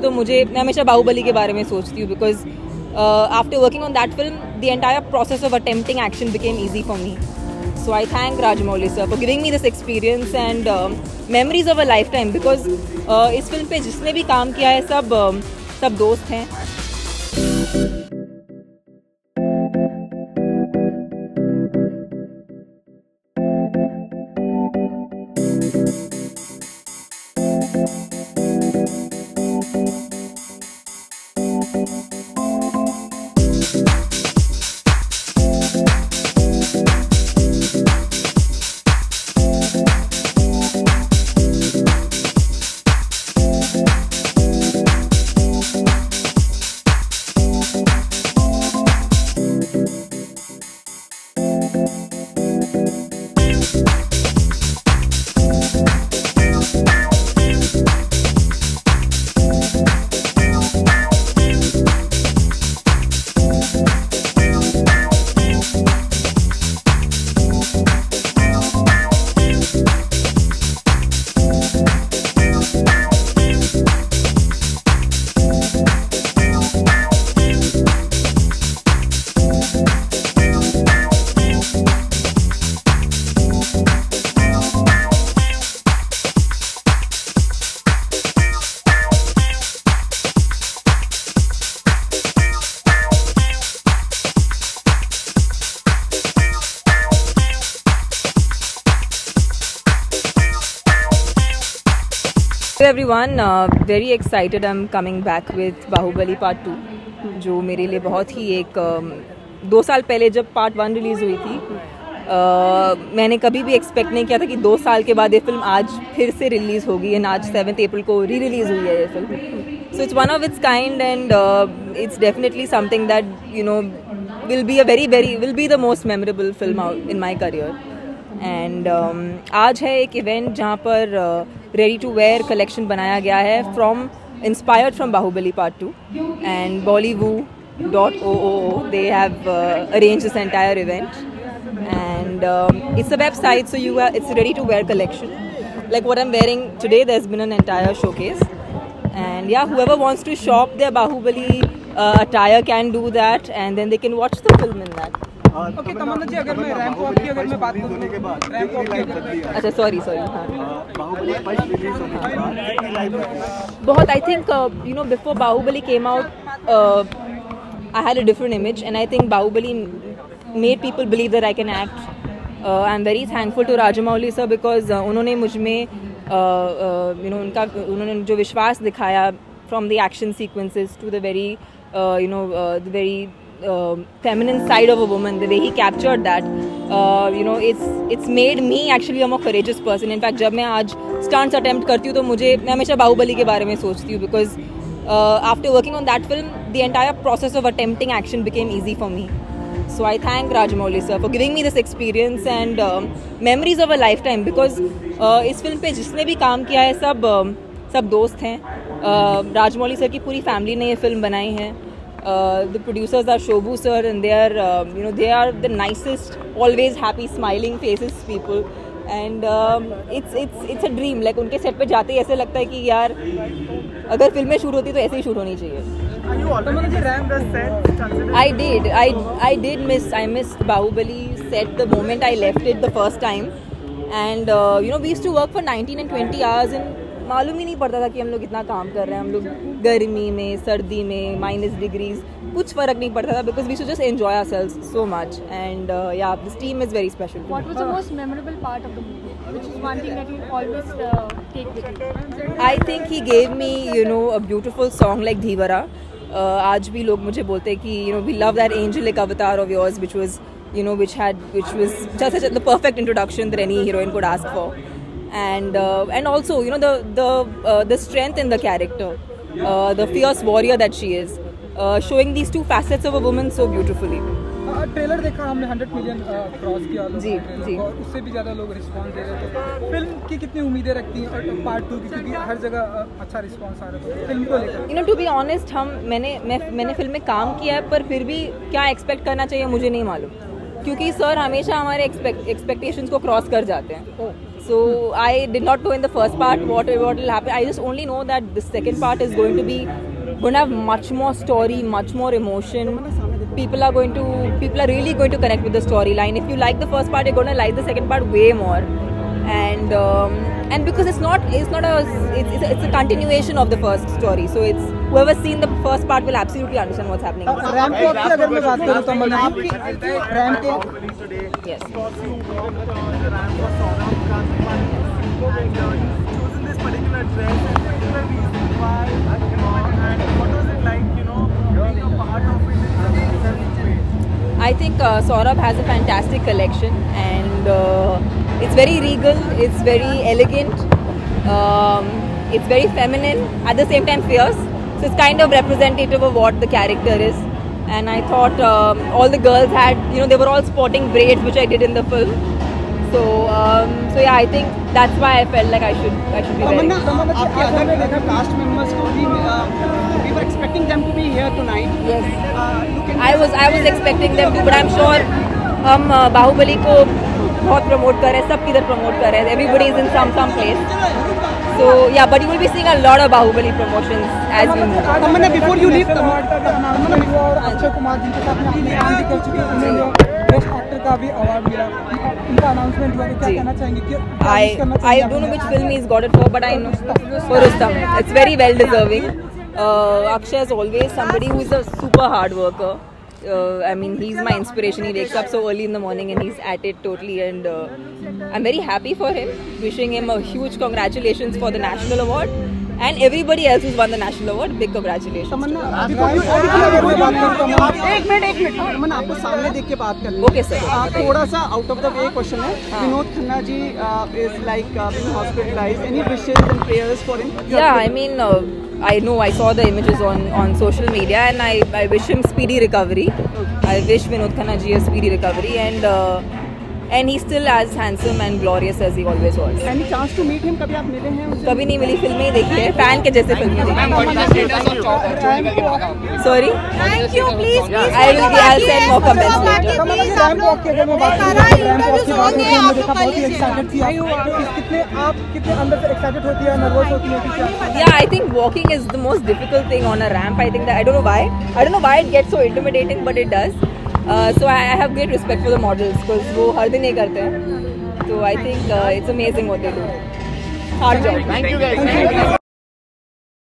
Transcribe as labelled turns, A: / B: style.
A: तो मैं हमेशा बाहुबली के बारे में सोचती हूँ because after working on that film the entire process of attempting action became easy for me. So I thank Rajamouli sir for giving me this experience and memories of a lifetime because इस film पे जिसने भी काम किया है सब दोस्त हैं. Hello everyone, very excited I'm coming back with Bahubali Part 2 जो मेरे लिए बहुत ही एक 2 साल पहले जब Part 1 रिलीज़ हुई थी मैंने कभी भी एक्सपेक्ट नहीं किया था कि 2 साल के बाद ये फिल्म आज फिर से रिलीज़ होगी एंड आज 7 अप्रैल को रिलीज़ हुई है ये film. So it's one of its kind and it's definitely something that you know will be the most memorable film in my career. And आज है एक इवेंट जहाँ पर रेडी टू वेयर कलेक्शन बनाया गया है inspired from Baahubali part 2 and bollywood.oo they have arranged this entire event and it's a website so it's ready to wear collection like what I'm wearing today. There's been an entire showcase and yeah, whoever wants to shop their Bahubali attire can do that and then they can watch the film in that.
B: Okay Tamannaah ji, अगर मैं ramp walk की अगर मैं बात करूं तो ramp walk की
A: अच्छा सॉरी
B: बाहुबली फर्स्ट रिलीज होने के बाद
A: बहुत I think you know before Baahubali came out I had a different image and I think Baahubali made people believe that I can act. I am very thankful to Rajamouli sir because उन्होंने मुझ में you know उन्होंने जो विश्वास दिखाया from the action sequences to the very you know the very feminine side of a woman, the way he captured that, you know, it's made me actually a more courageous person. In fact, जब मैं आज stunts attempt करती हूँ तो मैं हमेशा बाहुबली के बारे में सोचती हूँ because after working on that film, the entire process of attempting action became easy for me. So I thank Rajamouli sir for giving me this experience and memories of a lifetime because इस film पे जिसने भी काम किया है सब दोस्त हैं. राजमौली सर की पूरी फैमिली ने ये फिल्म बनाई है. The producers are Shobhu sir and they are the nicest, always happy, smiling faces people and it's a dream. Like उनके सेट पे जाते ही ऐसे लगता है कि यार अगर फिल्में शूट होती तो ऐसे ही शूट होनी चाहिए. I missed Bahubali set the moment I left it the first time and you know we used to work for 19 and 20 hours and मालूम ही नहीं पड़ता था कि हम लोग इतना काम कर रहे हैं. हम लोग गर्मी में सर्दी में -डिग्रीज कुछ फ़र्क नहीं पड़ता था because we should just enjoy ourselves so much and yeah this team is very special.
C: What was the most memorable part of the movie which is one thing that you always take with you?
A: I think he gave me you know a beautiful song like Dheevara. आज भी लोग मुझे बोलते हैं कि you know we love that angelic avatar of yours which was just the perfect introduction that any heroine could ask for. And also you know the strength in the character, the fierce warrior that she is, showing these two facets of a woman so beautifully.
B: Trailer देखा हमने 100 million cross किया
A: जी
B: और उससे भी ज़्यादा लोग response दे रहे थे. फिल्म की कितनी उम्मीदें रखती हैं और पार्ट 2 की क्योंकि हर जगह अच्छा रिस्पांस आ रहा था फिल्म को लेकर?
A: You know to be honest मैंने फिल्म में काम किया है पर फिर भी क्या एक्सपेक्ट करना चाहिए मुझे नहीं मालूम क्योंकि सर हमेशा हमारे एक्सपेक्टेशंस को क्रॉस कर जाते हैं. So I did not know in the first part what will happen. I just only know that the second part is going to have much more story, much more emotion. People are really going to connect with the storyline. If you like the first part, you're going to like the second part way more. And because it's a continuation of the first story. So it's whoever's seen the first part will absolutely understand what's happening.
B: Ramp walk की अगर मैं बात करूँ तो मैंने आपकी ramp walk
A: Yes. I think Saurabh has a fantastic collection, and it's very regal, it's very elegant, it's very feminine, at the same time fierce. So it's kind of representative of what the character is. And I thought all the girls had, they were all sporting braids, which I did in the film. So yeah, I think that's why I felt like I should be wearing it.
B: आपके अगर मैं देखा cast members को भी we were expecting them to be here tonight.
A: Yes, I was expecting them to, but I'm sure हम बाहुबली को बहुत promote कर रहे हैं, सब किधर प्रमोट कर रहे हैं. Everybody is in some place. So yeah, but you will be seeing a lot of Bahubali promotions as we move.
B: Tamannaah, before you leave, तमन्ना और अक्षय कुमार जिनके साथ में अपनी काम भी कर चुके हैं, उन्हें बेस्ट एक्टर का भी अवार्ड मिला. उनका अनाउंसमेंट हुआ, तो क्या कहना चाहेंगे कि
A: I don't know which film he's got it for, but I know for Rustam. It's very well deserving. Akshay is always somebody who is a super hard worker. I mean, he's my inspiration. He wakes up so early in the morning and he's at it totally, and I'm very happy for him. Wishing him a huge congratulations for the national award, and everybody else who's won the national award, big congratulations.
B: एक minute, तमन्ना आपको सामने देख के बात करनी है.
A: Okay, sir.
B: थोड़ा सा out of the way question है. Vinod Khanna ji is like being hospitalized. Any wishes and prayers for him?
A: Yeah, I mean, I know I saw the images on social media, and I wish him speedy recovery. I wish Vinod Khanna ji a speedy recovery, and he's still as handsome and glorious as he always was.
B: Any chance to meet him? कभी आप मिले हैं उनसे?
A: कभी नहीं मिली, फिल्में ही देखी है, फैन के जैसे फिल्में देखी. Sorry,
C: Thank you, please.
A: I'll send more comments later.
B: Tamannaah ji, ramp walk की अगर मैं बात करूँ, रैंप वॉक की बात करूँ, मैं देखा बहुत ही एक्साइटेड थी आप. कितने अंदर से एक्साइटेड होती है, नर्वस होती है क्या?
A: Yeah, I think walking is the most difficult thing on a ramp. I think that I don't know why it gets so intimidating, but it does. So I have great respect for the models because वो हर दिन ये करते हैं. So I think it's amazing what they do. Hard job.
D: Thank you guys.